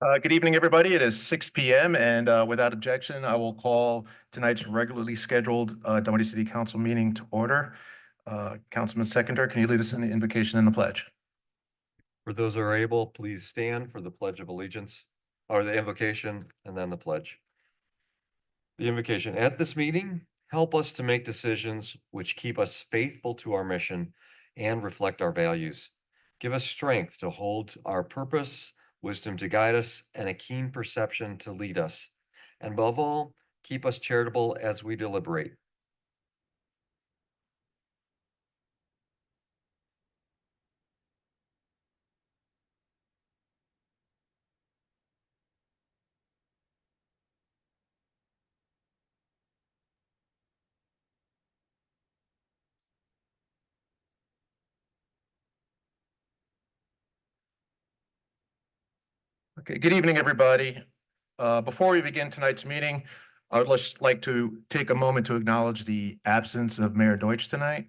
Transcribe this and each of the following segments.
Good evening, everybody. It is 6 p.m. and without objection, I will call tonight's regularly scheduled Dunwoody City Council meeting to order. Councilman Seconder, can you lead us in the invocation and the pledge? For those who are able, please stand for the Pledge of Allegiance, or the invocation, and then the pledge. The invocation. At this meeting, help us to make decisions which keep us faithful to our mission and reflect our values. Give us strength to hold our purpose, wisdom to guide us, and a keen perception to lead us. And above all, keep us charitable as we deliberate. Okay, good evening, everybody. Before we begin tonight's meeting, I would just like to take a moment to acknowledge the absence of Mayor Deutsch tonight.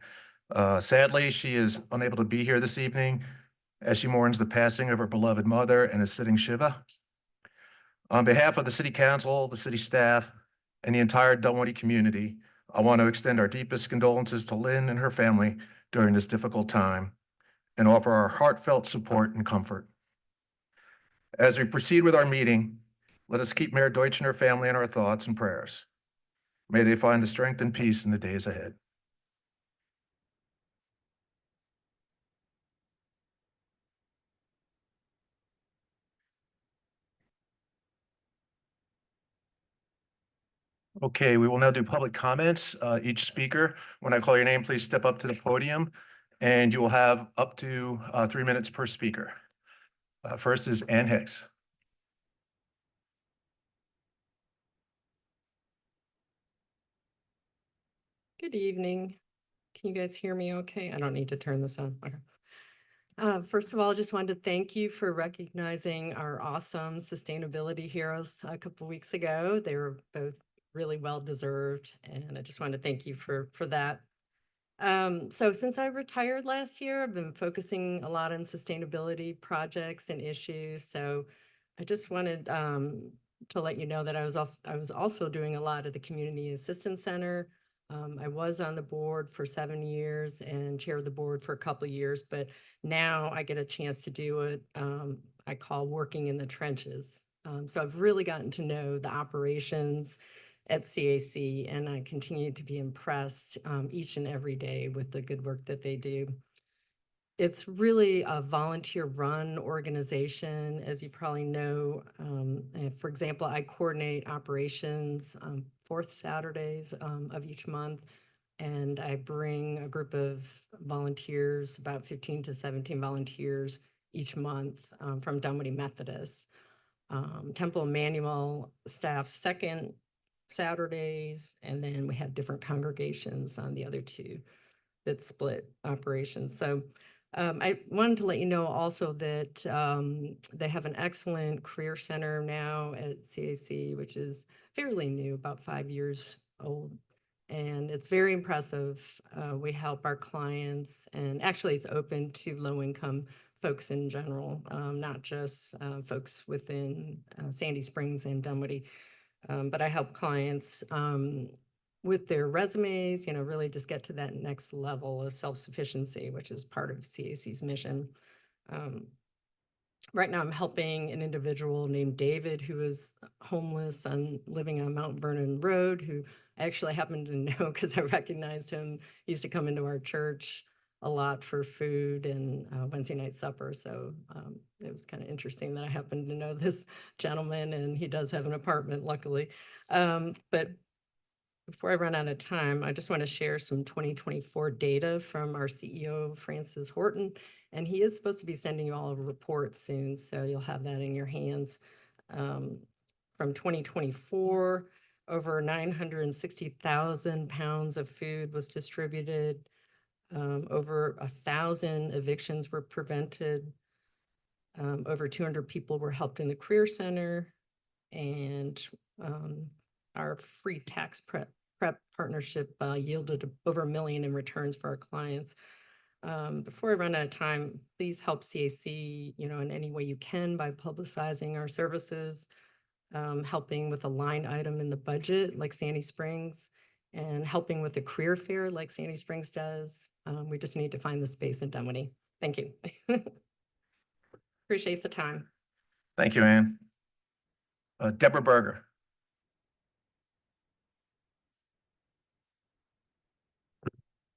Sadly, she is unable to be here this evening as she mourns the passing of her beloved mother and is sitting Shiva. On behalf of the City Council, the city staff, and the entire Dunwoody community, I want to extend our deepest condolences to Lynn and her family during this difficult time and offer our heartfelt support and comfort. As we proceed with our meeting, let us keep Mayor Deutsch and her family in our thoughts and prayers. May they find the strength and peace in the days ahead. Okay, we will now do public comments. Each speaker, when I call your name, please step up to the podium and you will have up to 3 minutes per speaker. First is Ann Hicks. Good evening. Can you guys hear me okay? I don't need to turn this on. Okay. First of all, I just wanted to thank you for recognizing our awesome sustainability heroes a couple weeks ago. They were both really well deserved, and I just wanted to thank you for that. So since I retired last year, I've been focusing a lot on sustainability projects and issues. So I just wanted to let you know that I was also doing a lot at the Community Assistance Center. I was on the board for 7 years and chaired the board for a couple of years, but now I get a chance to do what I call working in the trenches. So I've really gotten to know the operations at CAC, and I continue to be impressed each and every day with the good work that they do. It's really a volunteer-run organization, as you probably know. For example, I coordinate operations fourth Saturdays of each month, and I bring a group of volunteers, about 15 to 17 volunteers each month from Dunwoody Methodist. Temple Emmanuel staff second Saturdays, and then we have different congregations on the other two that split operations. So I wanted to let you know also that they have an excellent career center now at CAC, which is fairly new, about 5 years old. And it's very impressive. We help our clients, and actually it's open to low-income folks in general, not just folks within Sandy Springs and Dunwoody. But I help clients with their resumes, really just get to that next level of self-sufficiency, which is part of CAC's mission. Right now I'm helping an individual named David who is homeless and living on Mount Vernon Road, who I actually happen to know because I recognized him. He used to come into our church a lot for food and Wednesday night supper. So it was kind of interesting that I happened to know this gentleman, and he does have an apartment, luckily. But before I run out of time, I just want to share some 2024 data from our CEO, Francis Horton, and he is supposed to be sending you all a report soon, so you'll have that in your hands. From 2024, over 960,000 pounds of food was distributed. Over 1,000 evictions were prevented. Over 200 people were helped in the Career Center, and our free tax prep partnership yielded over $1 million in returns for our clients. Before I run out of time, please help CAC, in any way you can by publicizing our services, helping with a line item in the budget like Sandy Springs, and helping with the career fair like Sandy Springs does. We just need to find the space in Dunwoody. Thank you. Appreciate the time. Thank you, Ann. Deborah Berger.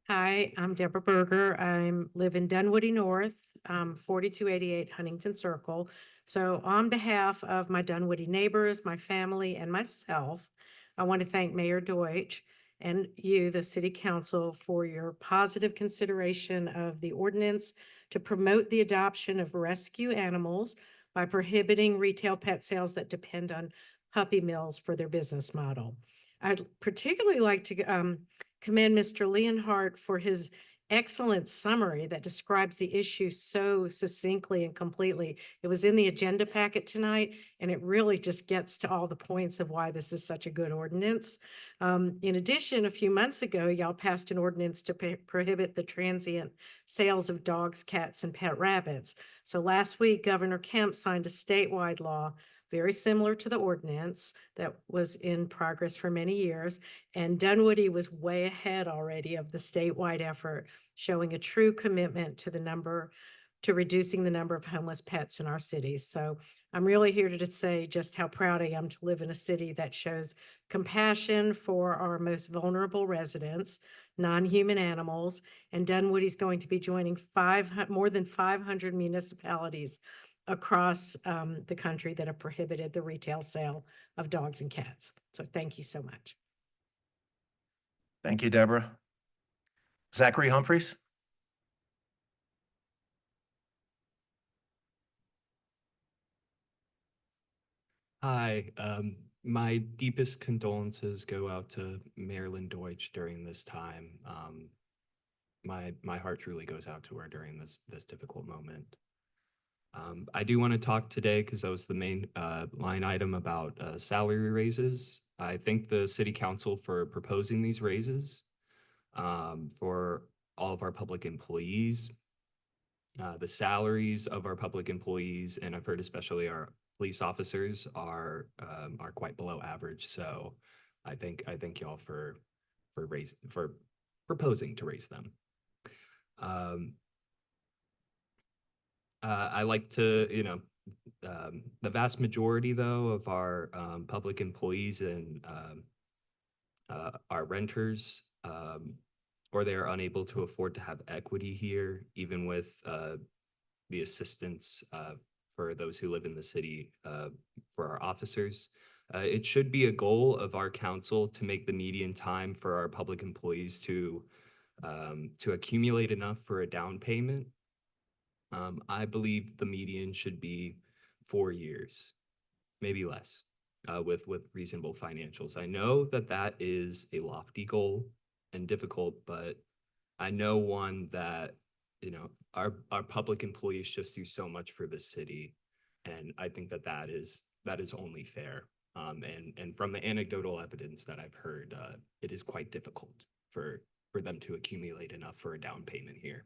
Hi, I'm Deborah Berger. Live in Dunwoody North, 4288 Huntington Circle. So on behalf of my Dunwoody neighbors, my family, and myself, I want to thank Mayor Deutsch and you, the city council, for your positive consideration of the ordinance to promote the adoption of rescue animals by prohibiting retail pet sales that depend on puppy mills for their business model. I'd particularly like to commend Mr. Leonhardt for his excellent summary that describes the issue so succinctly and completely. It was in the agenda packet tonight, and it really just gets to all the points of why this is such a good ordinance. In addition, a few months ago, y'all passed an ordinance to prohibit the transient sales of dogs, cats, and pet rabbits. So last week, Governor Kemp signed a statewide law very similar to the ordinance that was in progress for many years. And Dunwoody was way ahead already of the statewide effort, showing a true commitment to reducing the number of homeless pets in our cities. So I'm really here to say just how proud I am to live in a city that shows compassion for our most vulnerable residents, non-human animals, and Dunwoody's going to be joining more than 500 municipalities across the country that have prohibited the retail sale of dogs and cats. So thank you so much. Thank you, Deborah. Zachary Humphreys. Hi, my deepest condolences go out to Marilyn Deutsch during this time. My heart truly goes out to her during this difficult moment. I do want to talk today because that was the main line item about salary raises. I thank the city council for proposing these raises for all of our public employees. The salaries of our public employees, and I've heard especially our police officers, are quite below average. So I thank y'all for proposing to raise them. I like to, the vast majority though of our public employees and our renters, or they are unable to afford to have equity here, even with the assistance for those who live in the city for our officers. It should be a goal of our council to make the median time for our public employees to accumulate enough for a down payment. I believe the median should be 4 years, maybe less, with reasonable financials. I know that is a lofty goal and difficult, but I know one that, our public employees just do so much for the city, and I think that is only fair. And from the anecdotal evidence that I've heard, it is quite difficult for them to accumulate enough for a down payment here.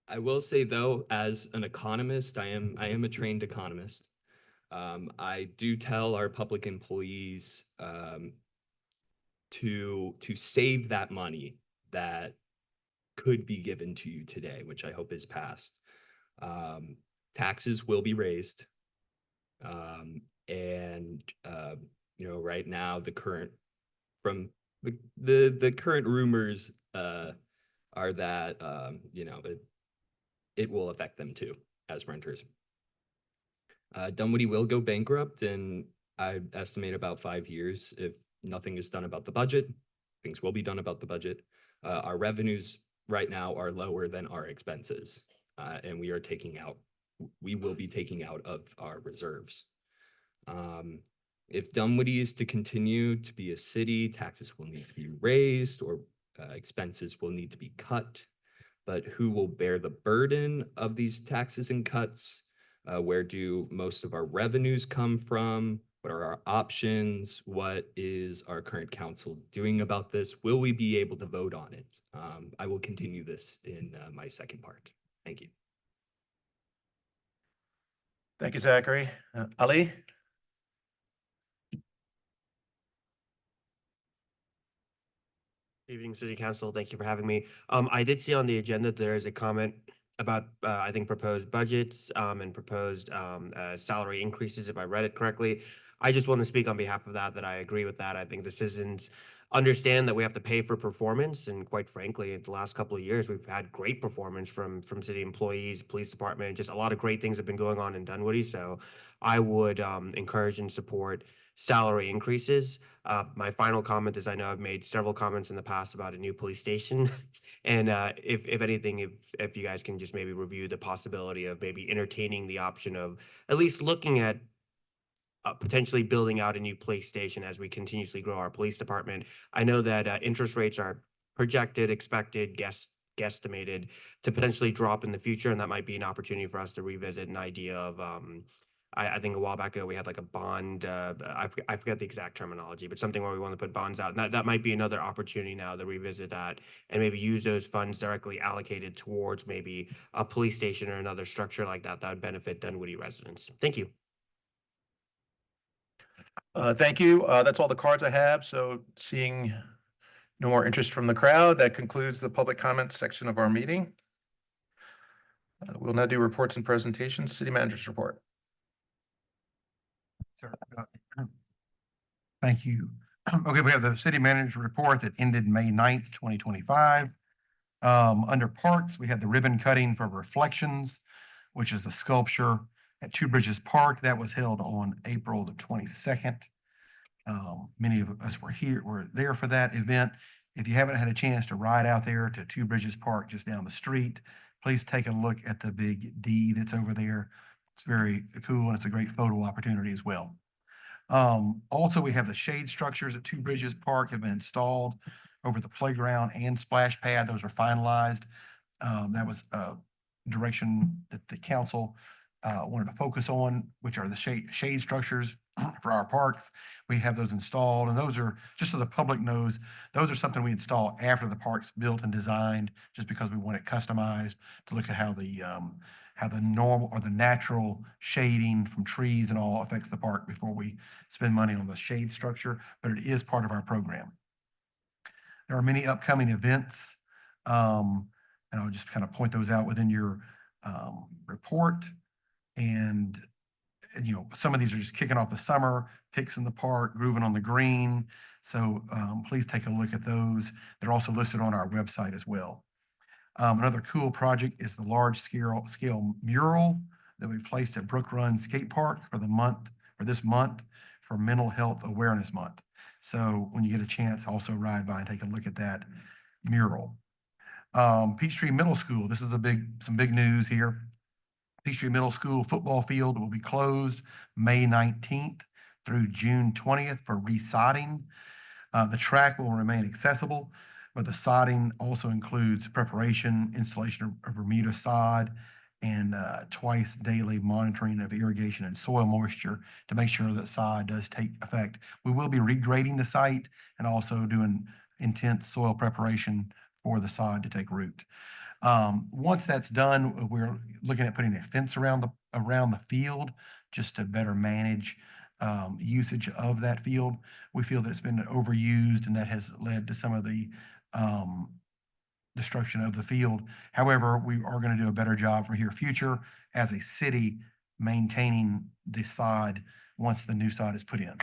I will say though, as an economist, I am a trained economist. I do tell our public employees to save that money that could be given to you today, which I hope is passed. Taxes will be raised. Right now the current rumors are that it will affect them too as renters. Dunwoody will go bankrupt in, I estimate, about 5 years if nothing is done about the budget. Things will be done about the budget. Our revenues right now are lower than our expenses, and we will be taking out of our reserves. If Dunwoody is to continue to be a city, taxes will need to be raised, or expenses will need to be cut. But who will bear the burden of these taxes and cuts? Where do most of our revenues come from? What are our options? What is our current council doing about this? Will we be able to vote on it? I will continue this in my second part. Thank you. Thank you, Zachary. Ali? Evening, City Council. Thank you for having me. I did see on the agenda, there is a comment about, I think, proposed budgets, and proposed, salary increases, if I read it correctly. I just want to speak on behalf of that I agree with that. I think the citizens understand that we have to pay for performance, and quite frankly, in the last couple of years, we've had great performance from city employees, police department, just a lot of great things have been going on in Dunwoody. So I would, encourage and support salary increases. My final comment is, I know I've made several comments in the past about a new police station. And if anything, if you guys can just maybe review the possibility of maybe entertaining the option of at least looking at potentially building out a new police station as we continuously grow our police department. I know that interest rates are projected, expected, guesstimated to potentially drop in the future, and that might be an opportunity for us to revisit an idea of I think a while back ago we had like a bond. I forget the exact terminology, but something where we want to put bonds out. And that might be another opportunity now to revisit that and maybe use those funds directly allocated towards maybe a police station or another structure like that would benefit Dunwoody residents. Thank you. Thank you. That's all the cards I have. So seeing no more interest from the crowd, that concludes the public comment section of our meeting. We'll now do reports and presentations. City Manager's report. Sir, thank you. Okay, we have the city manager report that ended May 9th, 2025. Under parks, we had the ribbon cutting for Reflections, which is the sculpture at Two Bridges Park. That was held on April the 22nd. Many of us were there for that event. If you haven't had a chance to ride out there to Two Bridges Park just down the street, please take a look at the big D that's over there. It's very cool, and it's a great photo opportunity as well. Also, we have the shade structures at Two Bridges Park have been installed over the playground and splash pad. Those are finalized. That was a direction that the council wanted to focus on, which are the shade structures for our parks. We have those installed, and those are, just so the public knows, those are something we install after the park's built and designed, just because we want it customized to look at how the normal or the natural shading from trees and all affects the park before we spend money on the shade structure, but it is part of our program. There are many upcoming events, and I'll just kind of point those out within your report. And you know, some of these are just kicking off the summer, Picks in the Park, Grooving on the Green. So please take a look at those. They're also listed on our website as well. Another cool project is the large scale mural that we placed at Brook Run Skate Park for this month for Mental Health Awareness Month. So when you get a chance, also ride by and take a look at that mural. Peachtree Middle School, this is some big news here. Peachtree Middle School football field will be closed May 19th through June 20th for resodding. The track will remain accessible, but the sodding also includes preparation, installation of Bermuda sod, and twice daily monitoring of irrigation and soil moisture to make sure that sod does take effect. We will be regrading the site and also doing intense soil preparation for the sod to take root. Once that's done, we're looking at putting a fence around the field just to better manage usage of that field. We feel that it's been overused, and that has led to some of the destruction of the field. However, we are going to do a better job for here future as a city maintaining the sod once the new sod is put in.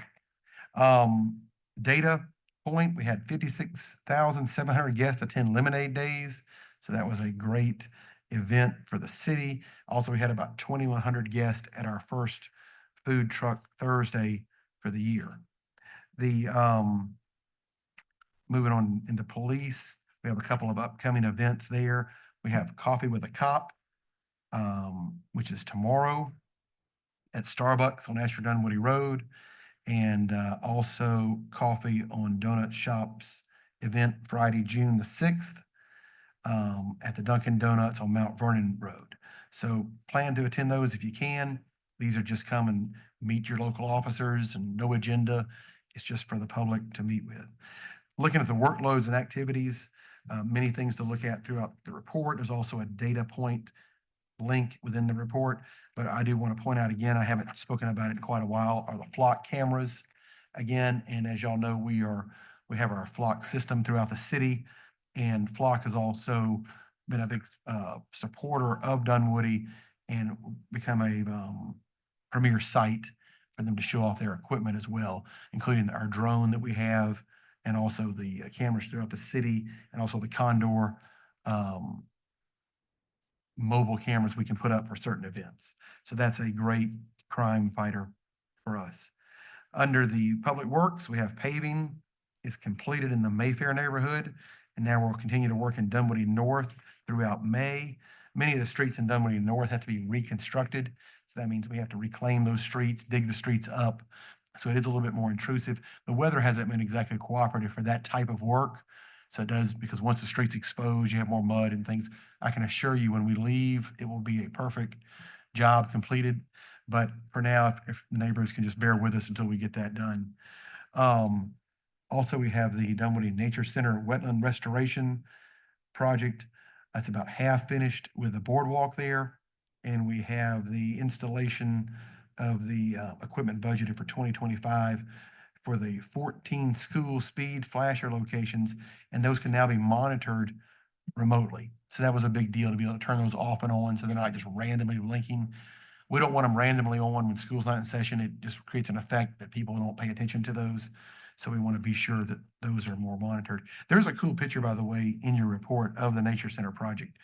Data point, we had 56,700 guests attend Lemonade Days. So that was a great event for the city. Also, we had about 2,100 guests at our first Food Truck Thursday for the year. Moving on into police, we have a couple of upcoming events there. We have Coffee with a Cop, which is tomorrow at Starbucks on Ashford Dunwoody Road, and also Coffee on Donut Shop's event Friday, June the 6th. At the Dunkin' Donuts on Mount Vernon Road. So plan to attend those if you can. These are just coming meet your local officers and no agenda. It's just for the public to meet with. Looking at the workloads and activities, many things to look at throughout the report. There's also a data point link within the report, but I do want to point out again, I haven't spoken about it in quite a while, are the flock cameras. Again, and as y'all know, we have our flock system throughout the city, and flock has also been a big supporter of Dunwoody and become a premier site for them to show off their equipment as well, including our drone that we have, and also the cameras throughout the city, and also the Condor mobile cameras we can put up for certain events. So that's a great crime fighter for us. Under the public works, we have paving is completed in the Mayfair neighborhood, and now we'll continue to work in Dunwoody North throughout May. Many of the streets in Dunwoody North have to be reconstructed, so that means we have to reclaim those streets, dig the streets up. So it is a little bit more intrusive. The weather hasn't been exactly cooperative for that type of work. So it does, because once the street's exposed, you have more mud and things. I can assure you when we leave, it will be a perfect job completed. But for now, if neighbors can just bear with us until we get that done. Also, we have the Dunwoody Nature Center Wetland Restoration Project. That's about half finished with the boardwalk there. And we have the installation of the equipment budgeted for 2025 for the 14 school speed flasher locations, and those can now be monitored remotely. So that was a big deal to be able to turn those off and on so they're not just randomly blinking. We don't want them randomly on when school's not in session. It just creates an effect that people don't pay attention to those. So we want to be sure that those are more monitored. There's a cool picture, by the way, in your report of the Nature Center project.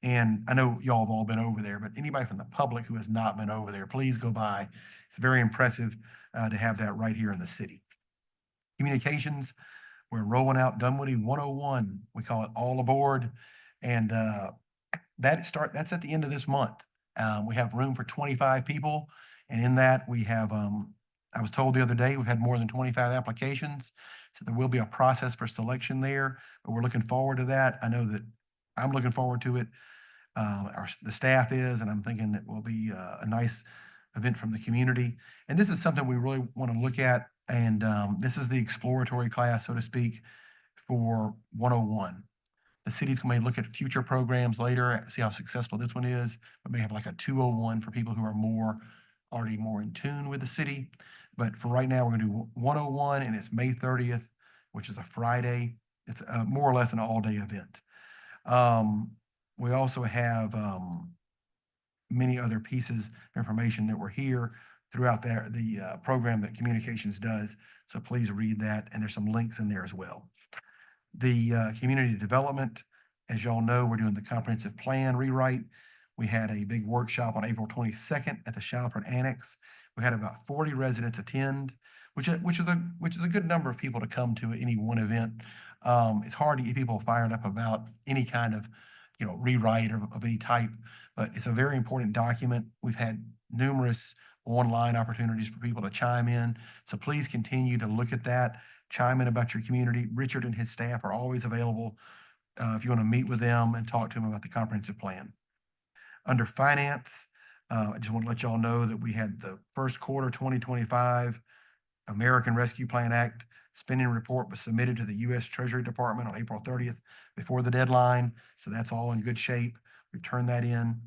And I know y'all have all been over there, but anybody from the public who has not been over there, please go by. It's very impressive to have that right here in the city. Communications, we're rolling out Dunwoody 101. We call it All Aboard. And that's at the end of this month. We have room for 25 people. And in that, we have, I was told the other day, we've had more than 25 applications. So there will be a process for selection there, but we're looking forward to that. I know that I'm looking forward to it. The staff is, and I'm thinking that will be a nice event from the community. And this is something we really want to look at. And this is the exploratory class, so to speak, for 101. The city's going to look at future programs later, see how successful this one is. We may have like a 201 for people who are already more in tune with the city. But for right now, we're going to do 101, and it's May 30th, which is a Friday. It's more or less an all-day event. We also have many other pieces of information that were here throughout the program that communications does. So please read that, and there's some links in there as well. The community development, as y'all know, we're doing the comprehensive plan rewrite. We had a big workshop on April 22nd at the Shalford Annex. We had about 40 residents attend, which is a good number of people to come to any one event. It's hard to get people fired up about any kind of rewrite of any type, but it's a very important document. We've had numerous online opportunities for people to chime in. So please continue to look at that, chime in about your community. Richard and his staff are always available if you want to meet with them and talk to them about the comprehensive plan. Under finance, I just want to let y'all know that we had the first quarter 2025 American Rescue Plan Act spending report was submitted to the U.S. Treasury Department on April 30th before the deadline. So that's all in good shape. We've turned that in.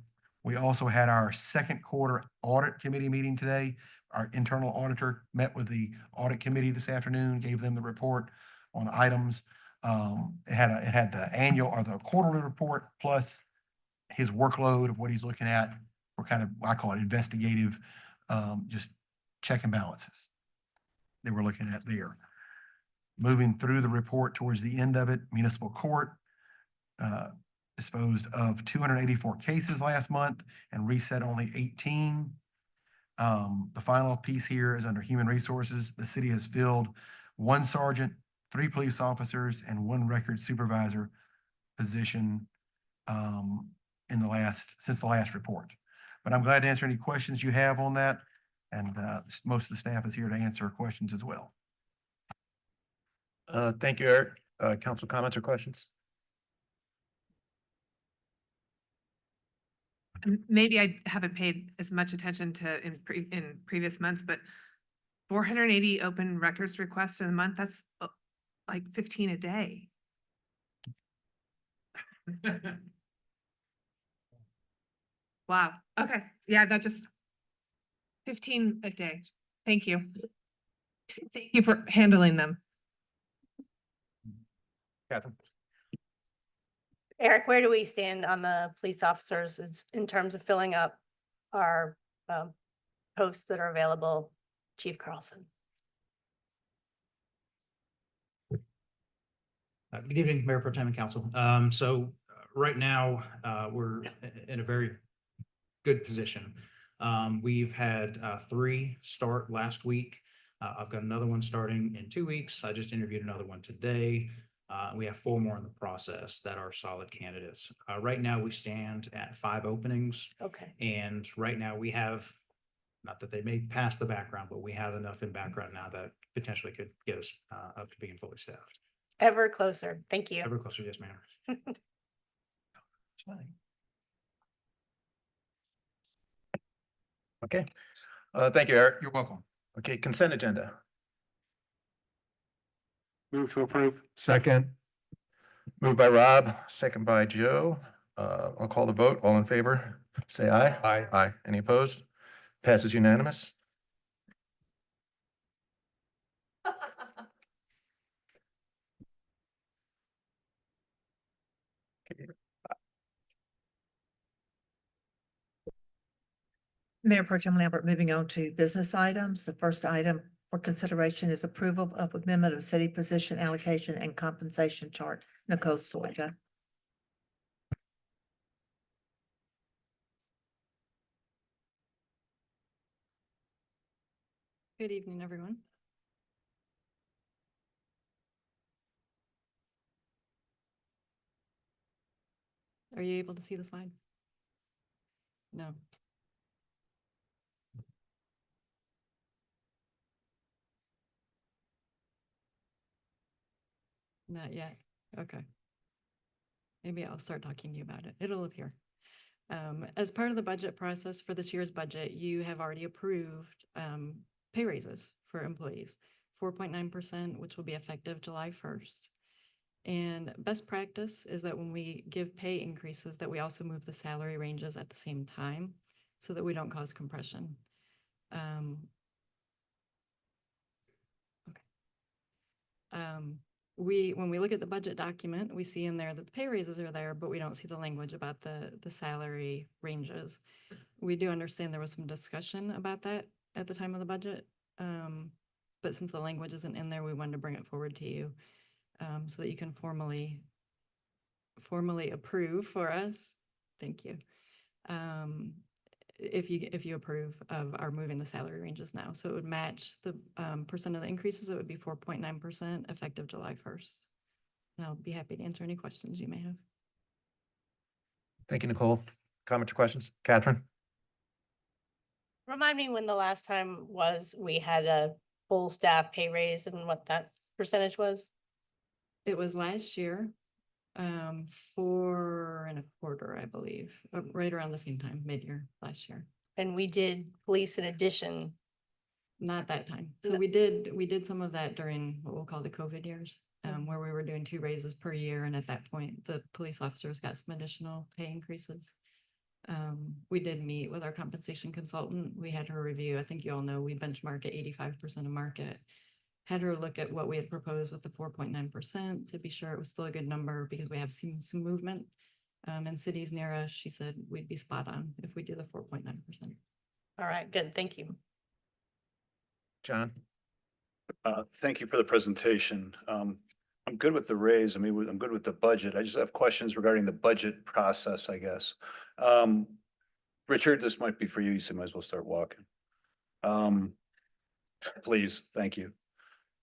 We also had our second quarter audit committee meeting today. Our internal auditor met with the audit committee this afternoon, gave them the report on items. It had the annual or the quarterly report plus his workload of what he's looking at for kind of, I call it investigative, just check and balances that we're looking at there. Moving through the report towards the end of it, municipal court disposed of 284 cases last month and reset only 18. The final piece here is under human resources. The city has filled 1 sergeant, 3 police officers, and 1 record supervisor position since the last report. But I'm glad to answer any questions you have on that. And most of the staff is here to answer questions as well. Thank you, Eric. Council comments or questions? maybe I haven't paid as much attention to in previous months, but 480 open records requests in a month, that's like 15 a day. Wow, okay, yeah, that just 15 a day. Thank you. Thank you for handling them. Catherine? Eric, where do we stand on the police officers in terms of filling up our posts that are available? Chief Carlson. Good evening, Mayor Pro Tem and Council. Right now, we're in a very good position. We've had 3 start last week. I've got another one starting in 2 weeks. I just interviewed another one today. We have 4 more in the process that are solid candidates. Right now, we stand at 5 openings. Okay. And right now we have, not that they may pass the background, but we have enough in background now that potentially could get us up to being fully staffed. Ever closer. Thank you. Ever closer, yes, ma'am. Okay, thank you, Eric. You're welcome. Okay, consent agenda. Move to approve. Second. Moved by Rob, second by Joe. I'll call the vote. All in favor, say aye. Aye. Aye. Any opposed? Passes unanimous. Mayor Pro Tem Lambert, moving on to business items. The first item for consideration is approval of amendment of city position allocation and compensation chart. Nicole Stoika. Good evening, everyone. Are you able to see the slide? No. Not yet. Okay. Maybe I'll start talking to you about it. It'll appear. As part of the budget process for this year's budget, you have already approved pay raises for employees, 4.9%, which will be effective July 1st. And best practice is that when we give pay increases, that we also move the salary ranges at the same time so that we don't cause compression. When we look at the budget document, we see in there that the pay raises are there, but we don't see the language about the salary ranges. We do understand there was some discussion about that at the time of the budget. But since the language isn't in there, we wanted to bring it forward to you so that you can formally approve for us. Thank you. If you approve of our moving the salary ranges now. So it would match the percent of the increases. It would be 4.9% effective July 1st. And I'll be happy to answer any questions you may have. Thank you, Nicole. Comments or questions? Catherine? Remind me when the last time was we had a full staff pay raise and what that percentage was? It was last year, 4.25%, I believe, right around the same time, mid-year last year. And we did police in addition. Not that time. So No. we did some of that during what we'll call the COVID years, where we were doing 2 raises per year. And at that point, the police officers got some additional pay increases. We did meet with our compensation consultant. We had her review. I think you all know we benchmark at 85% of market. Had her look at what we had proposed with the 4.9% to be sure it was still a good number because we have seen some movement in cities near us. She said we'd be spot on if we do the 4.9%. All right, good. Thank you. John? Thank you for the presentation. I'm good with the raise. I mean, I'm good with the budget. I just have questions regarding the budget process, I guess. Richard, this might be for you. So you might as well start walking. Please, thank you.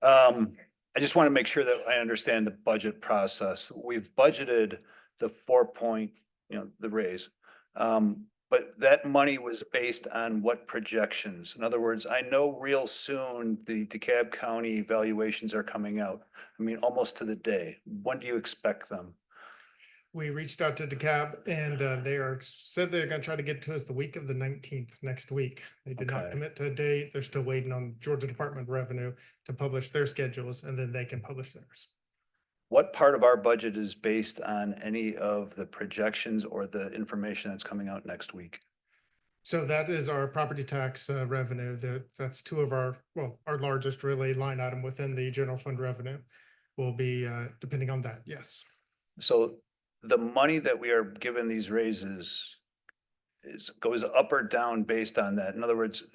I just want to make sure that I understand the budget process. We've budgeted the the raise. But that money was based on what projections? In other words, I know real soon the DeKalb County evaluations are coming out. I mean, almost to the day. When do you expect them? We reached out to DeKalb and said they're gonna try to get to us the week of the 19th next week. They did not Okay. commit to a date. They're still waiting on Georgia Department of Revenue to publish their schedules and then they can publish theirs. What part of our budget is based on any of the projections or the information that's coming out next week? So that is our property tax revenue. That's two of our largest really line item within the general fund revenue will be depending on that, yes. So the money that we are given these raises goes up or down based on that? In other words,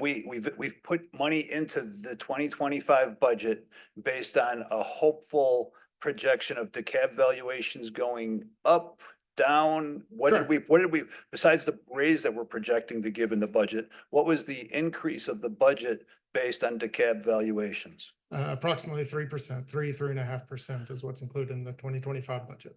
we've put money into the 2025 budget based on a hopeful projection of DeKalb valuations going up, down? What did we, besides the raise that we're projecting to give in the budget, what was the increase of the budget based on DeKalb valuations? Approximately 3%, 3.5% is what's included in the 2025 budget.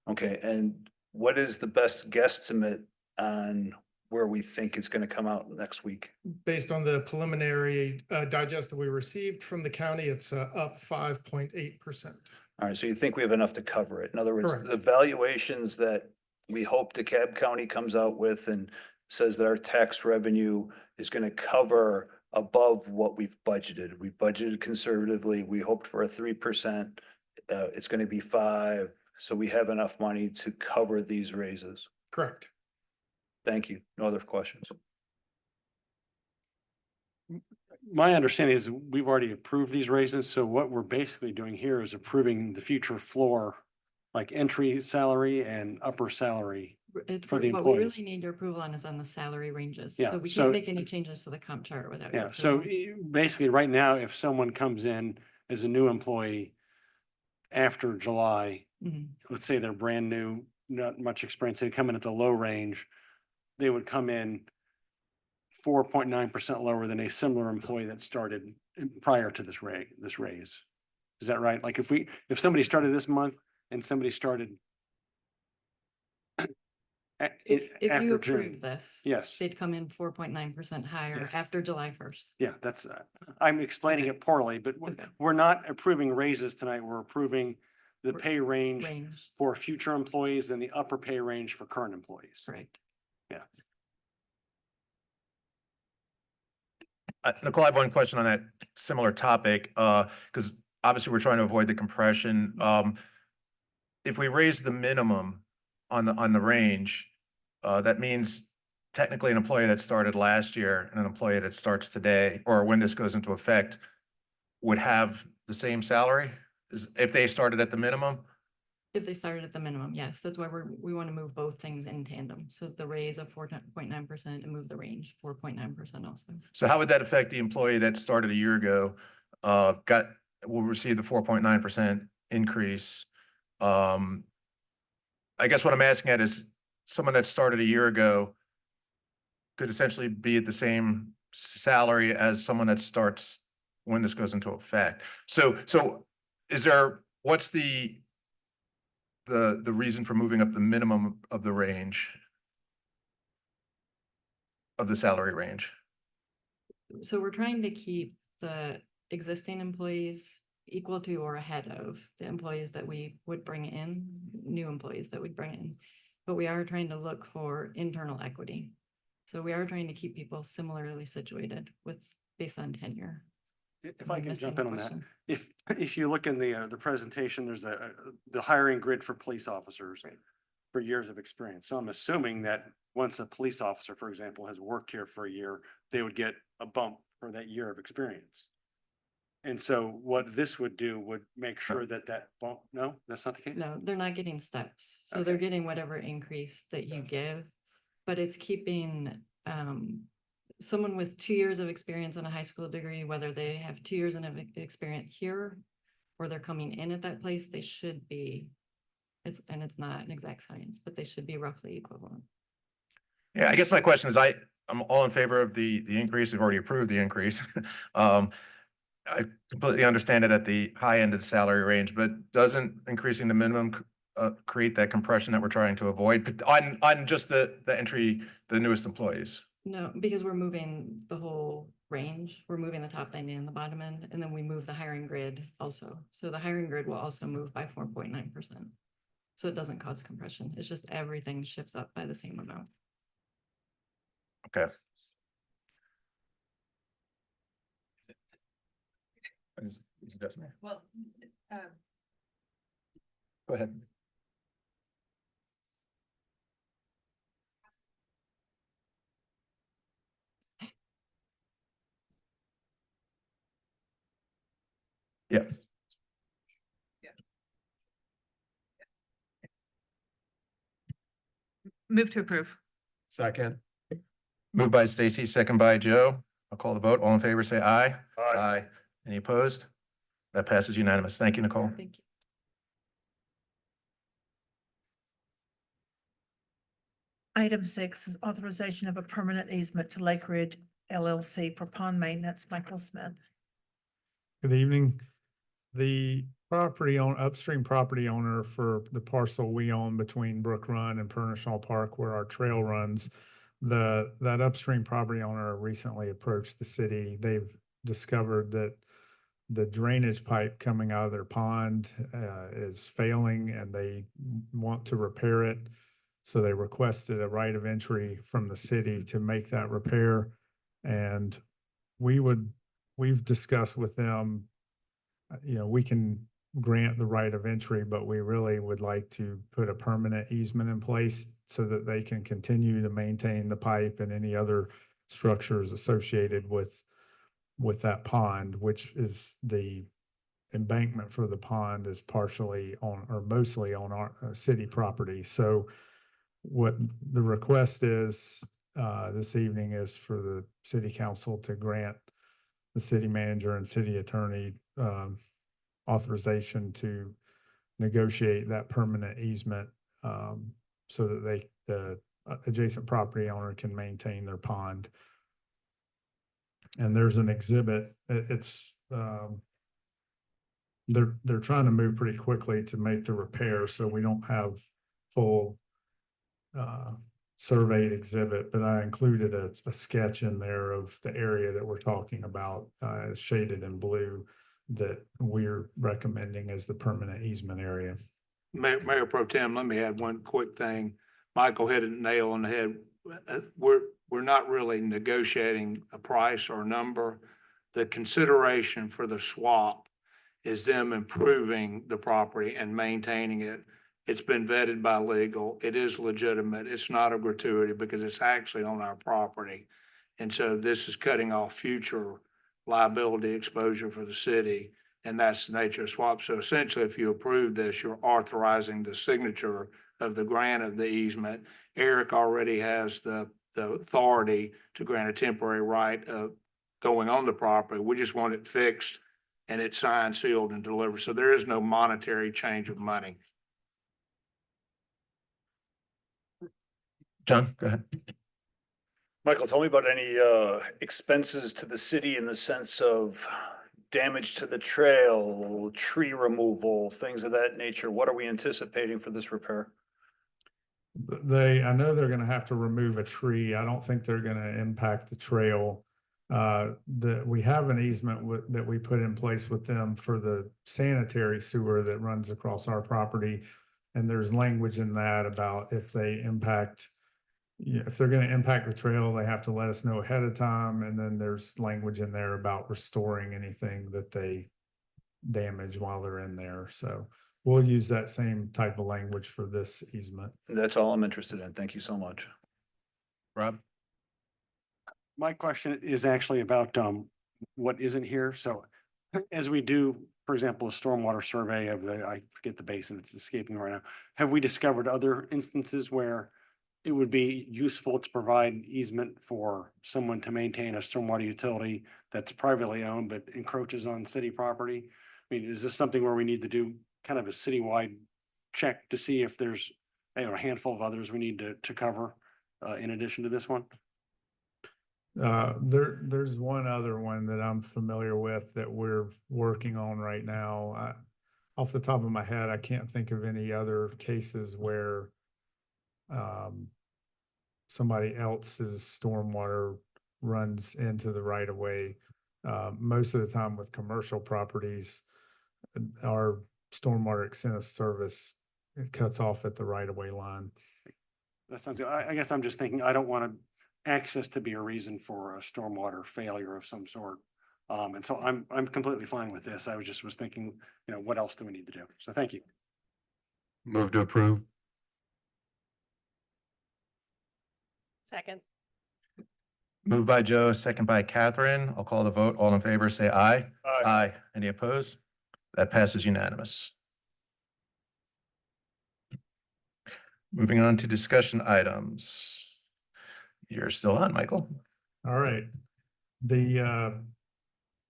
Okay, and what is the best guesstimate on where we think it's gonna come out next week? Based on the preliminary digest that we received from the county, it's up 5.8%. All right, so you think we have enough to cover it? In other words, Correct. the valuations that we hope DeKalb County comes out with and says that our tax revenue is gonna cover above what we've budgeted. We budgeted conservatively. We hoped for a 3%. It's gonna be 5%. So we have enough money to cover these raises. Correct. Thank you. No other questions. My understanding is we've already approved these raises, so what we're basically doing here is approving the future floor, like entry salary and upper salary. For the What we employees. really need your approval on is on the salary ranges. Yeah, So we so- can't make any changes to the comp chart without. your Yeah, so approval. basically, right now, if someone comes in as a new employee after July, Mhm. let's say they're brand new, not much experience, they come in at the low range, they would come in 4.9% lower than a similar employee that started prior to this raise. Is that right? Like if somebody started this month and somebody started If you after June. approve this. Yes. They'd come in 4.9% higher Yes. after July 1st. Yeah, that's, I'm explaining Okay. it poorly, but Okay. we're not approving raises tonight. We're approving the pay range Range, for future employees and the upper pay range for current employees. correct. Yeah. Nicole, I have one question on that similar topic, because obviously we're trying to avoid the compression. If we raise the minimum on the range, that means technically an employee that started last year and an employee that starts today, or when this goes into effect, would have the same salary if they started at the minimum? If they started at the minimum, yes, that's why we want to move both things in tandem. So the raise of 4.9% and move the range 4.9% also. So how would that affect the employee that started a year ago, will receive the 4.9% increase? I guess what I'm asking at is someone that started a year ago could essentially be at the same salary as someone that starts when this goes into effect. So what's the reason for moving up the minimum of the range of the salary range? So we're trying to keep the existing employees equal to or ahead of the employees that we would bring in, new employees that we'd bring in. But we are trying to look for internal equity. So we are trying to keep people similarly situated based on tenure. If Am I I can missing jump a in on that. question? If you look in the presentation, there's the hiring grid for police officers for years of experience. So I'm assuming that once a police officer, for example, has worked here for a year, they would get a bump for that year of experience. And so what this would do would make sure that bump, no, that's not the case? No, they're not getting steps. So they're Okay. getting whatever increase that you give, but it's keeping someone with 2 years of experience and a high school degree, whether they have 2 years of experience here or they're coming in at that place, they should be, it's not an exact science, but they should be roughly equivalent. Yeah, I guess my question is, I'm all in favor of the increase. We've already approved the increase. I completely understand it at the high end of the salary range, but doesn't increasing the minimum create that compression that we're trying to avoid on just the newest employees? No, because we're moving the whole range. We're moving the top end and the bottom end, and then we move the hiring grid also. So the hiring grid will also move by 4.9%. So it doesn't cause compression. It's just everything shifts up by the same amount. Okay. Well, Go ahead. Yeah. move to approve. Second. Moved by Stacy, second by Joe. I'll call the vote. All in favor, say aye. Aye. Any opposed? That passes unanimous. Thank you, Nicole. Thank you. Item 6 is authorization of a permanent easement to Lake Ridge LLC for pond maintenance. Michael Smith. Good evening. The upstream property owner for the parcel we own between Brook Run and Pernishaw Park where our trail runs. That upstream property owner recently approached the city. They've discovered that the drainage pipe coming out of their pond is failing and they want to repair it. So they requested a right of entry from the city to make that repair. And we've discussed with them, we can grant the right of entry, but we really would like to put a permanent easement in place so that they can continue to maintain the pipe and any other structures associated with that pond, which is the embankment for the pond is partially on or mostly on our city property. So what the request is this evening is for the city council to grant the city manager and city attorney authorization to negotiate that permanent easement so that the adjacent property owner can maintain their pond. And there's an exhibit. It's they're trying to move pretty quickly to make the repair, so we don't have full surveyed exhibit, but I included a sketch in there of the area that we're talking about shaded in blue that we're recommending as the permanent easement area. Mayor Pro Tem, let me add one quick thing. Michael hit a nail on the head. We're not really negotiating a price or a number. The consideration for the swap is them improving the property and maintaining it. It's been vetted by legal. It is legitimate. It's not a gratuity because it's actually on our property. And so this is cutting off future liability exposure for the city. And that's the nature of swap. So essentially, if you approve this, you're authorizing the signature of the grant of the easement. Eric already has the authority to grant a temporary right of going on the property. We just want it fixed and it's signed, sealed, and delivered. So there is no monetary change of money. John, go ahead. Michael, tell me about any expenses to the city in the sense of damage to the trail, tree removal, things of that nature. What are we anticipating for this repair? I know they're gonna have to remove a tree. I don't think they're gonna impact the trail. We have an easement that we put in place with them for the sanitary sewer that runs across our property. And there's language in that about if they impact, if they're gonna impact the trail, they have to let us know ahead of time. And then there's language in there about restoring anything that they damage while they're in there. So we'll use that same type of language for this easement. That's all I'm interested in. Thank you so much. Rob? My question is actually about what isn't here. So as we do, for example, a stormwater survey of I forget the basin, it's escaping right now. Have we discovered other instances where it would be useful to provide easement for someone to maintain a stormwater utility that's privately owned but encroaches on city property? I mean, is this something where we need to do kind of a citywide check to see if there's a handful of others we need to cover in addition to this one? There's one other one that I'm familiar with that we're working on right now. Off the top of my head, I can't think of any other cases where somebody else's stormwater runs into the right of way. Most of the time with commercial properties, our stormwater extended service it cuts off at the right of way line. That sounds good. I guess I'm just thinking, I don't want access to be a reason for a stormwater failure of some sort. And so I'm completely fine with this. I was thinking, what else do we need to do? So thank you. Move to approve. Second. Moved by Joe, second by Catherine. I'll call the vote. All in favor, say aye. Aye. Any opposed? That passes unanimous. Moving on to discussion items. You're still on, Michael. All right.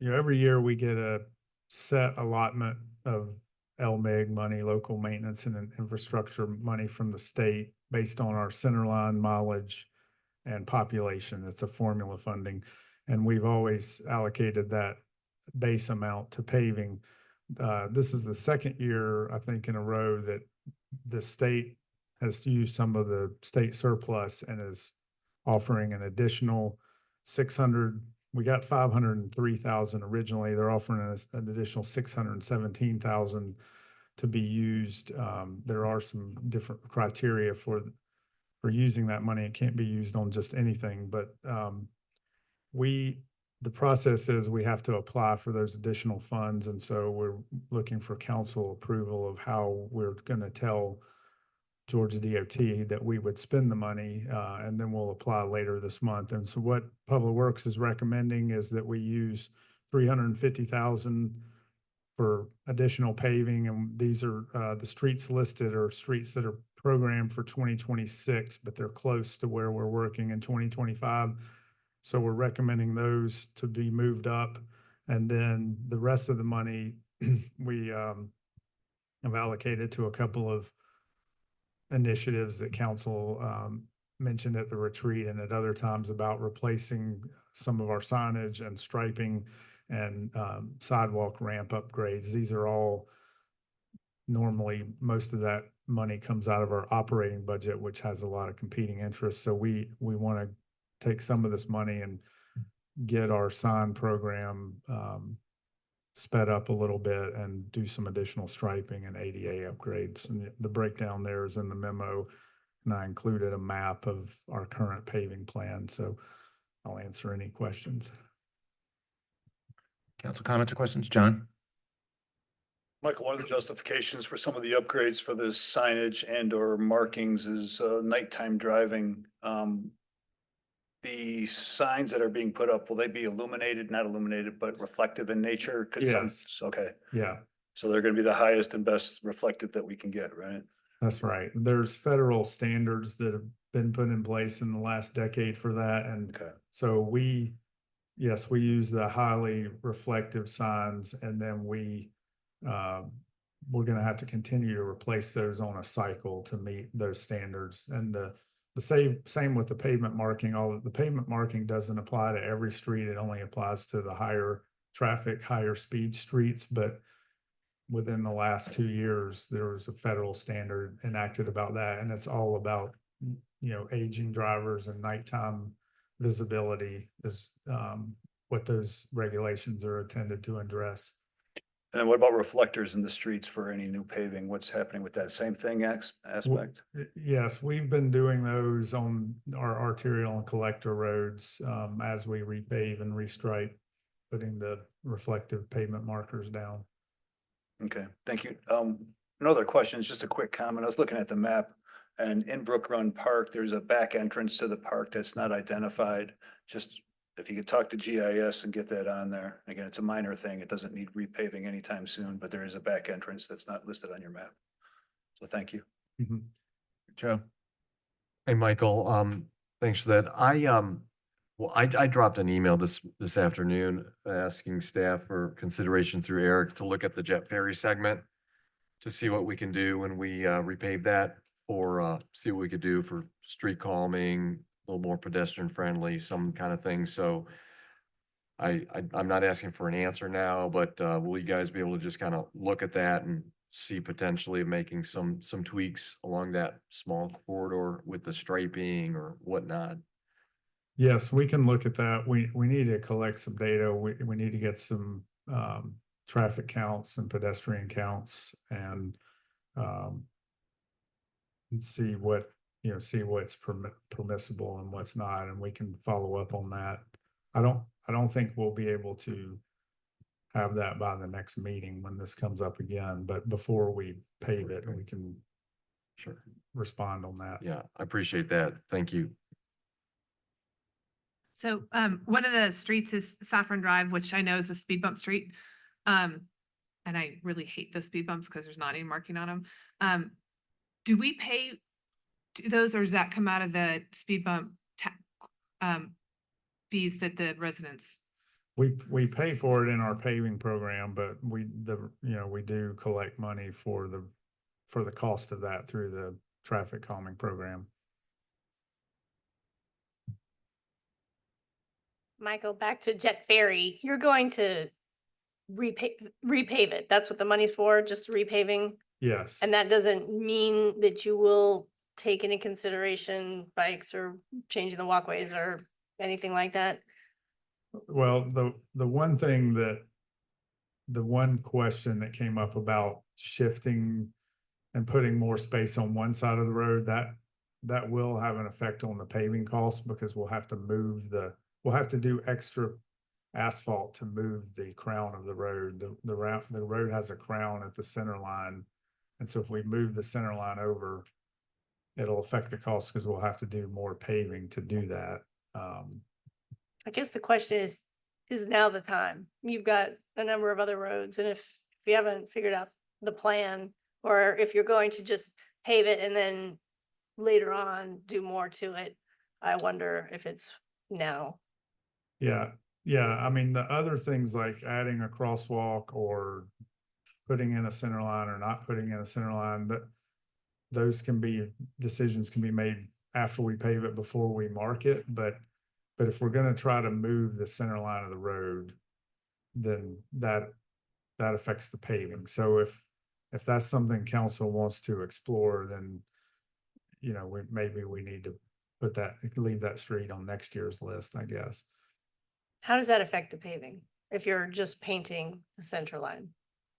Every year we get a set allotment of LMIG money, local maintenance and infrastructure money from the state based on our center line mileage and population. It's a formula funding. And we've always allocated that base amount to paving. This is the second year, I think, in a row that the state has used some of the state surplus and is offering an additional 600. We got 503,000 originally. They're offering us an additional 617,000 to be used. There are some different criteria for using that money. It can't be used on just anything, but the process is we have to apply for those additional funds. And so we're looking for council approval of how we're going to tell Georgia DOT that we would spend the money, and then we'll apply later this month. And so what Public Works is recommending is that we use 350,000 for additional paving. And these are the streets listed are streets that are programmed for 2026, but they're close to where we're working in 2025. So we're recommending those to be moved up. And then the rest of the money we have allocated to a couple of initiatives that council mentioned at the retreat and at other times about replacing some of our signage and striping and sidewalk ramp upgrades. These are all normally, most of that money comes out of our operating budget, which has a lot of competing interests. So we want to take some of this money and get our sign program sped up a little bit and do some additional striping and ADA upgrades. And the breakdown there is in the memo. And I included a map of our current paving plan. So I'll answer any questions. Council comments or questions? John? Michael, one of the justifications for some of the upgrades for this signage and or markings is nighttime driving. The signs that are being put up, will they be illuminated, not illuminated, but reflective in nature? Yes. Okay. Yeah, So they're going to be the highest and best reflective that we can get, right? that's right. There's federal standards that have been put in place in the last decade for that. And Okay. so yes, we use the highly reflective signs, and then we're going to have to continue to replace those on a cycle to meet those standards. And the same with the pavement marking. The pavement marking doesn't apply to every street. It only applies to the higher traffic, higher speed streets. But within the last 2 years, there was a federal standard enacted about that. And it's all about, aging drivers and nighttime visibility is what those regulations are intended to address. And then what about reflectors in the streets for any new paving? What's happening with that? Same thing aspect? Yes, we've been doing those on our arterial and collector roads as we repave and restripe, putting the reflective pavement markers down. Okay, thank you. Another question is just a quick comment. I was looking at the map, and in Brook Run Park, there's a back entrance to the park that's not identified. Just if you could talk to GIS and get that on there. Again, it's a minor thing. It doesn't need repaving anytime soon, but there is a back entrance that's not listed on your map. So thank you. Mhm. Joe? Hey, Michael, thanks for that. I dropped an email this afternoon asking staff for consideration through Eric to look at the jet ferry segment to see what we can do when we repave that, or see what we could do for street calming, a little more pedestrian friendly, some kind of thing. So I'm not asking for an answer now, but will you guys be able to just kind of look at that and see potentially making some tweaks along that small corridor with the striping or whatnot? Yes, we can look at that. We need to collect some data. We need to get some traffic counts and pedestrian counts, and and see what, see what's permissible and what's not, and we can follow up on that. I don't think we'll be able to have that by the next meeting when this comes up again, but before we pave it, we can Sure. respond on that. Yeah, I appreciate that. Thank you. So one of the streets is Saffron Drive, which I know is a speed bump street. And I really hate those speed bumps because there's not any marking on them. Do we pay those, or does that come out of the speed bump fees that the residents? We pay for it in our paving program, but we do collect money for the cost of that through the traffic calming program. Michael, back to Jet Ferry, you're going to repave it. That's what the money's for, just repaving? Yes. And that doesn't mean that you will take into consideration bikes or changing the walkways or anything like that? Well, the one question that came up about shifting and putting more space on one side of the road, that will have an effect on the paving costs, because we'll have to do extra asphalt to move the crown of the road. The road has a crown at the center line. And so if we move the center line over, it'll affect the cost, because we'll have to do more paving to do that. I guess the question is now the time? You've got a number of other roads, and if you haven't figured out the plan, or if you're going to just pave it and then later on do more to it, I wonder if it's now. Yeah. I mean, the other things like adding a crosswalk or putting in a center line or not putting in a center line, those decisions can be made after we pave it, before we mark it. But if we're going to try to move the center line of the road, then that affects the paving. So if that's something council wants to explore, then, maybe we need to leave that street on next year's list, I guess. How does that affect the paving if you're just painting the center line?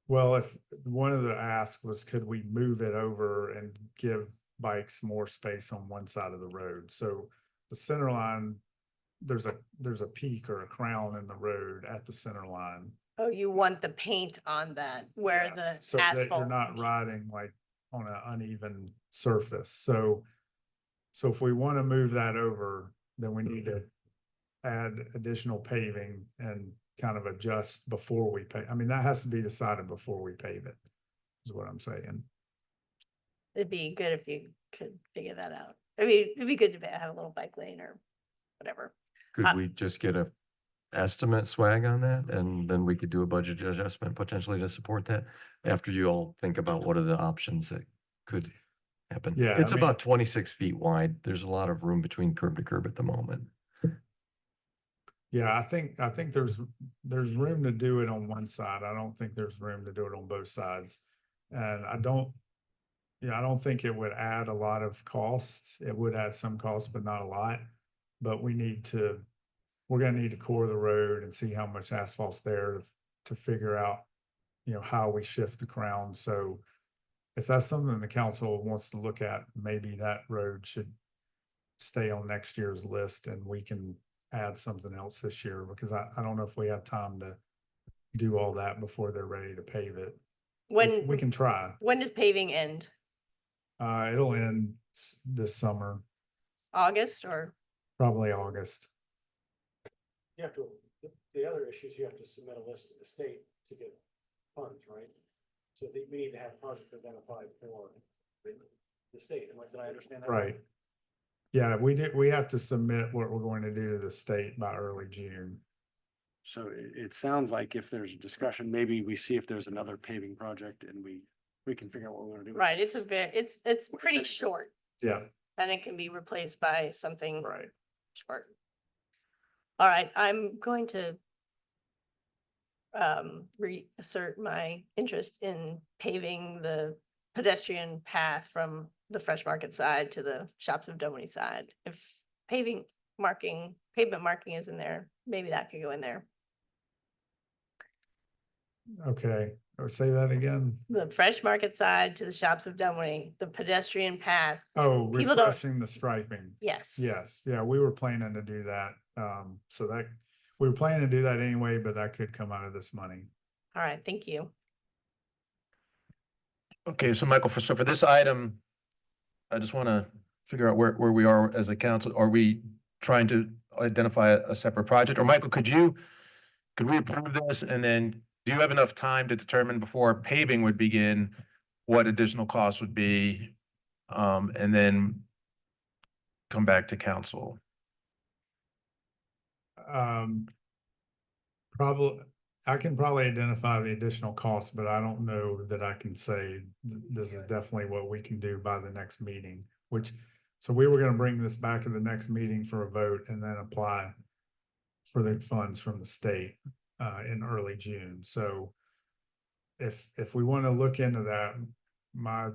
Well, if one of the asks was, could we move it over and give bikes more space on one side of the road? So the center line, there's a peak or a crown in the road at the center line. Oh, you want the paint on that where Yes, the so that asphalt. you're not riding like on an uneven surface. So if we want to move that over, then we need to add additional paving and kind of adjust before we pay. I mean, that has to be decided before we pave it, is what I'm saying. It'd be good if you could figure that out. I mean, it'd be good to have a little bike lane or whatever. Could we just get a estimate swag on that, and then we could do a budget adjustment potentially to support that after you all think about what are the options that could happen? Yeah, It's I mean- about 26 feet wide. There's a lot of room between curb to curb at the moment. Yeah, I think there's room to do it on one side. I don't think there's room to do it on both sides. And I don't think it would add a lot of costs. It would add some costs, but not a lot. But we're gonna need to core the road and see how much asphalt's there to figure out, how we shift the crown. So if that's something the council wants to look at, maybe that road should stay on next year's list, and we can add something else this year, because I don't know if we have time to do all that before they're ready to pave it. We can try. When does paving end? It'll end this summer, August or? probably August. You have to, the other issue is you have to submit a list to the state to get funds, right? So we need to have projects identified for the state. Did I understand that? Right. Yeah, we have to submit what we're going to do to the state by early June. So it sounds like if there's a discussion, maybe we see if there's another paving project and we can figure out what we're gonna do. Right, it's pretty short, Yeah, and it can be replaced by something right. short. All right, I'm going to reassert my interest in paving the pedestrian path from the Fresh Market side to the Shops of Dunwoody side. If pavement marking is in there, maybe that could go in there. Okay. Or say that again? The Fresh Market side to the Shops of Dunwoody, the pedestrian path. Oh, People don't- refreshing the striping. Yes. Yes, yeah, we were planning to do that. So that, we were planning to do that anyway, but that could come out of this money. All right, thank you. Okay, so Michael, so for this item, I just want to figure out where we are as a council. Are we trying to identify a separate project? Or Michael, could we approve this and then do you have enough time to determine before paving would begin what additional costs would be? And then come back to council? Probably, I can probably identify the additional costs, but I don't know that I can say this is definitely what we can do by the next meeting, so we were gonna bring this back to the next meeting for a vote and then apply for the funds from the state, in early June. So if we want to look into that, my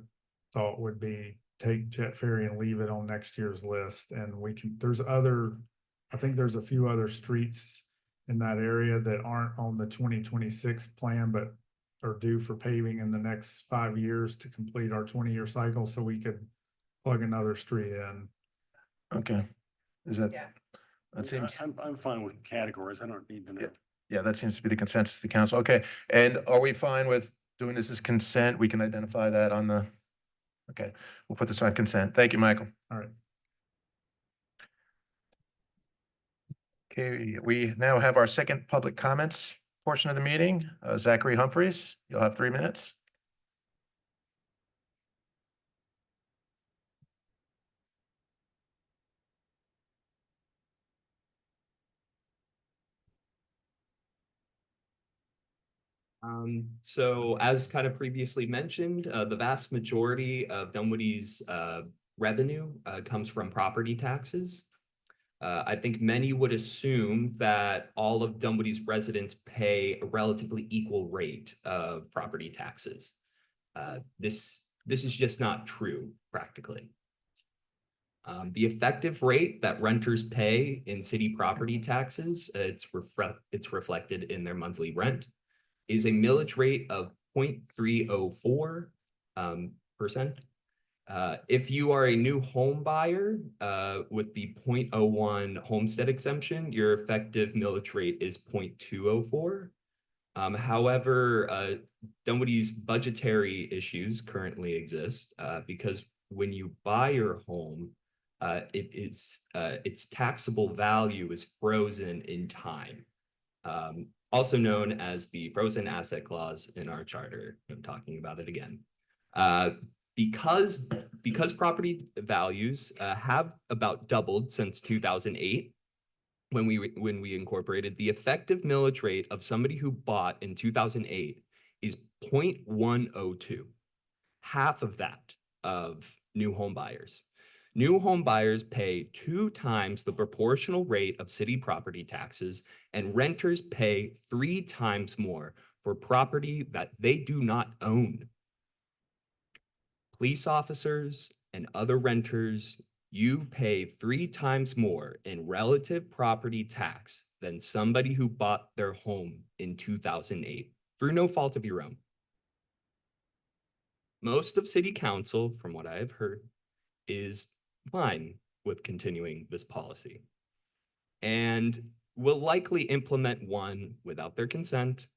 thought would be take Jet Ferry and leave it on next year's list. And we can, I think there's a few other streets in that area that aren't on the 2026 plan, but are due for paving in the next 5 years to complete our 20-year cycle. So we could plug another street in. Okay. Is that, that seems, I'm fine with categories. I don't need to know. yeah, that seems to be the consensus of the council. Okay. And are we fine with doing this as consent? We can identify that on the, okay, we'll put this on consent. Thank you, Michael. All right. Okay, we now have our second public comments portion of the meeting. Zachary Humphreys, you'll have 3 minutes. So as kind of previously mentioned, the vast majority of Dunwoody's revenue comes from property taxes. I think many would assume that all of Dunwoody's residents pay a relatively equal rate of property taxes. This is just not true practically. The effective rate that renters pay in city property taxes, it's reflected in their monthly rent, is a millage rate of 0.304%. If you are a new home buyer with the 0.01 homestead exemption, your effective millage rate is 0.204. However, Dunwoody's budgetary issues currently exist because when you buy your home, its taxable value is frozen in time. Also known as the frozen asset clause in our charter. I'm talking about it again. Because property values have about doubled since 2008, when we incorporated, the effective millage rate of somebody who bought in 2008 is 0.102, half of that of new home buyers. New home buyers pay 2 times the proportional rate of city property taxes, and renters pay 3 times more for property that they do not own. Police officers and other renters, you pay 3 times more in relative property tax than somebody who bought their home in 2008 through no fault of your own. Most of city council, from what I have heard, is fine with continuing this policy and will likely implement one without their consent,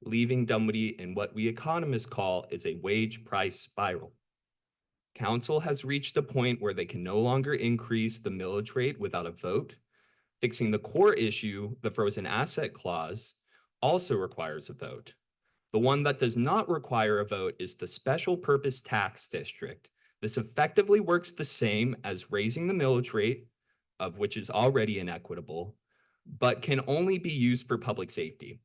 leaving Dunwoody in what we economists call is a wage price spiral. Council has reached a point where they can no longer increase the millage rate without a vote. Fixing the core issue, the frozen asset clause, also requires a vote. The one that does not require a vote is the special purpose tax district. This effectively works the same as raising the millage rate, of which is already inequitable, but can only be used for public safety.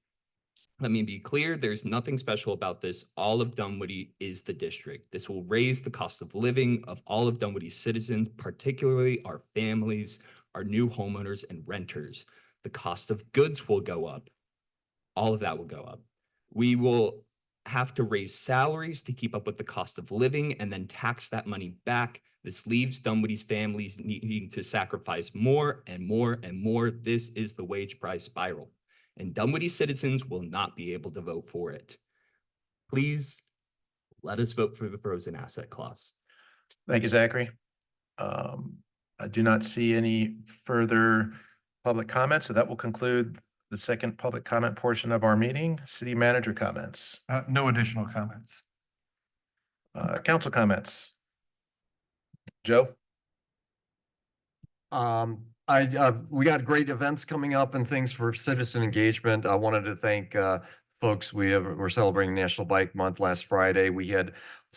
Let me be clear, there's nothing special about this. All of Dunwoody is the district. This will raise the cost of living of all of Dunwoody's citizens, particularly our families, our new homeowners and renters. The cost of goods will go up. All of that will go up. We will have to raise salaries to keep up with the cost of living and then tax that money back. This leaves Dunwoody's families needing to sacrifice more and more and more. This is the wage price spiral, and Dunwoody citizens will not be able to vote for it. please let us vote for the frozen asset clause. Thank you, Zachary. I do not see any further public comments, so that will conclude the second public comment portion of our meeting. City manager comments, No additional comments. council comments. Joe? We got great events coming up and things for citizen engagement. I wanted to thank, folks. We're celebrating National Bike Month last Friday. We had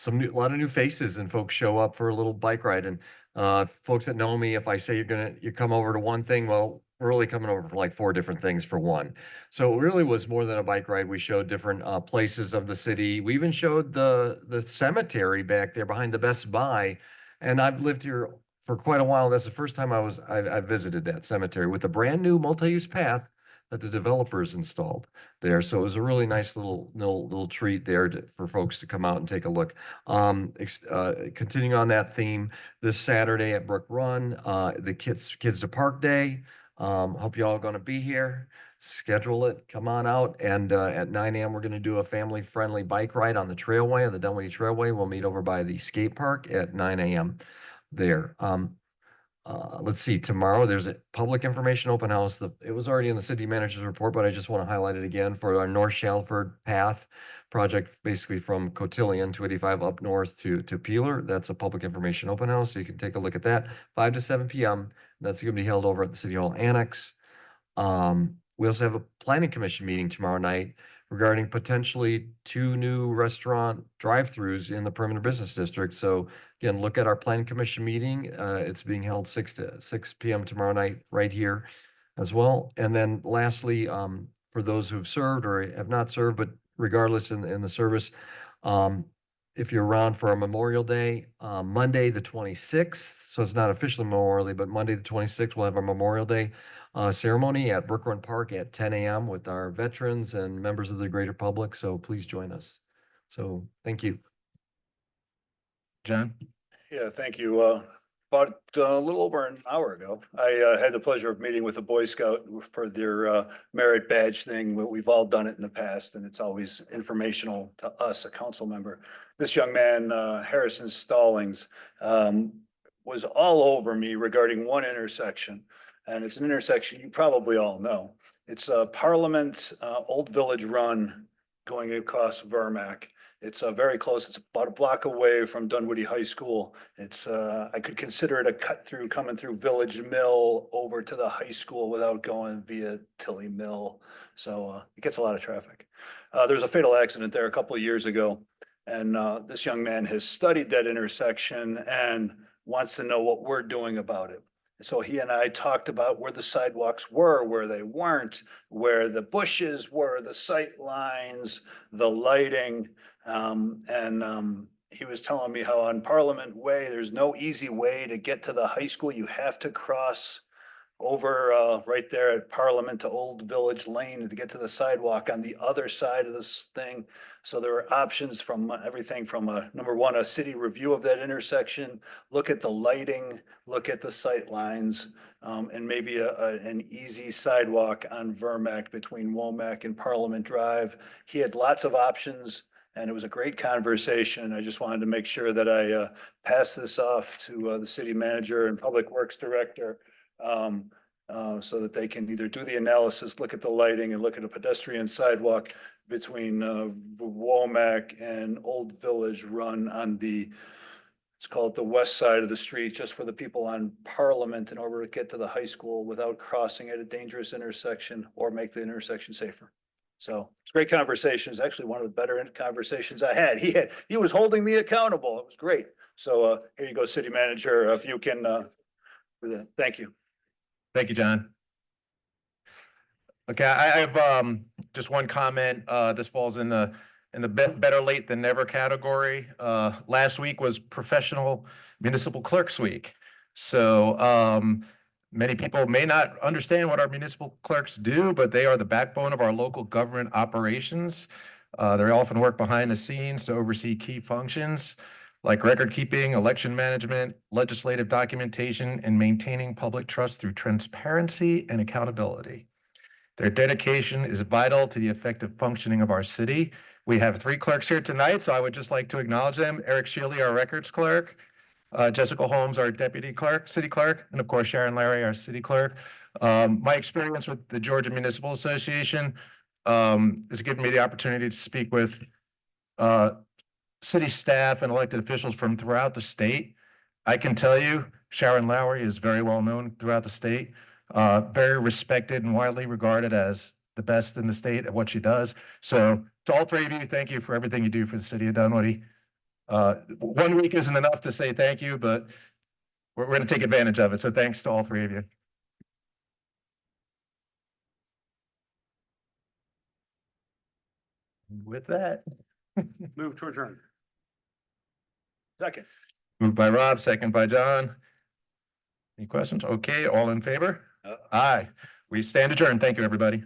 a lot of new faces and folks show up for a little bike ride. And, folks that know me, if I say you come over to one thing, well, we're really coming over for like 4 different things for one. So it really was more than a bike ride. We showed different, places of the city. We even showed the cemetery back there behind the Best Buy. And I've lived here for quite a while. That's the first time I visited that cemetery with a brand new multi-use path that the developers installed there. So it was a really nice little treat there for folks to come out and take a look. Continuing on that theme, this Saturday at Brook Run, the Kids to Park Day. Hope you all are going to be here. Schedule it, come on out. And at 9 a.m. we're going to do a family-friendly bike ride on the Trailway, the Dunwoody Trailway. We'll meet over by the skate park at 9 a.m. there. Let's see, tomorrow there's a public information open house. It was already in the city manager's report, but I just want to highlight it again for our North Shalford Path project, basically from Cotillion 285 up north to Peeler. That's a public information open house, so you can take a look at that, 5 to 7 p.m. That's going to be held over at the City Hall Annex. We also have a planning commission meeting tomorrow night regarding potentially 2 new restaurant drive-throughs in the perimeter business district. So again, look at our planning commission meeting. It's being held 6 p.m. tomorrow night right here as well. And then lastly, for those who've served or have not served, but regardless in the service, if you're around for a Memorial Day, Monday, the 26th, so it's not officially Memorial Day, but Monday, the 26th, we'll have a Memorial Day ceremony at Brook Run Park at 10 a.m. with our veterans and members of the greater public. So please join us. So thank you. John? Yeah, thank you. About a little over an hour ago, I had the pleasure of meeting with a Boy Scout for their merit badge thing. We've all done it in the past, and it's always informational to us, a council member. This young man, Harrison Stallings, was all over me regarding one intersection, and it's an intersection you probably all know. It's Parliament Old Village Run going across Vermac. It's very close. It's about a block away from Dunwoody High School. It's I could consider it a cut through coming through Village Mill over to the high school without going via Tilly Mill. So it gets a lot of traffic. There's a fatal accident there a couple of years ago, and this young man has studied that intersection and wants to know what we're doing about it. So he and I talked about where the sidewalks were, where they weren't, where the bushes were, the sight lines, the lighting. He was telling me how on Parliament Way, there's no easy way to get to the high school. You have to cross over right there at Parliament to Old Village Lane to get to the sidewalk on the other side of this thing. So there are options from everything from number one, a city review of that intersection, look at the lighting, look at the sight lines, and maybe an easy sidewalk on Vermac between Womack and Parliament Drive. He had lots of options, and it was a great conversation. I just wanted to make sure that I pass this off to the city manager and public works director, so that they can either do the analysis, look at the lighting, and look at a pedestrian sidewalk between Womack and Old Village Run on let's call it the west side of the street, just for the people on Parliament in order to get to the high school without crossing at a dangerous intersection or make the intersection safer. So it's great conversations. Actually, one of the better conversations I had. He was holding me accountable. It was great. So here you go, city manager, if you can, thank you. Thank you, John. Okay, I have just one comment. This falls in the better late than never category. Last week was Professional Municipal Clerks Week. So many people may not understand what our municipal clerks do, but they are the backbone of our local government operations. They often work behind the scenes to oversee key functions like record keeping, election management, legislative documentation, and maintaining public trust through transparency and accountability. Their dedication is vital to the effective functioning of our city, We have three clerks here tonight, so I would just like to acknowledge them. Eric Shealy, our records clerk. Jessica Holmes, our deputy clerk, city clerk, and of course Sharon Larry, our city clerk. My experience with the Georgia Municipal Association has given me the opportunity to speak with city staff and elected officials from throughout the state. I can tell you, Sharon Lowry is very well known throughout the state, very respected and widely regarded as the best in the state at what she does. So to all three of you, thank you for everything you do for the city of Dunwoody. 1 week isn't enough to say thank you, but we're going to take advantage of it. So thanks to all three of you. With that, Move to adjourn. Second. moved by Rob, second by John. Any questions? Okay, all in favor? Aye. We stand adjourned. Thank you, everybody.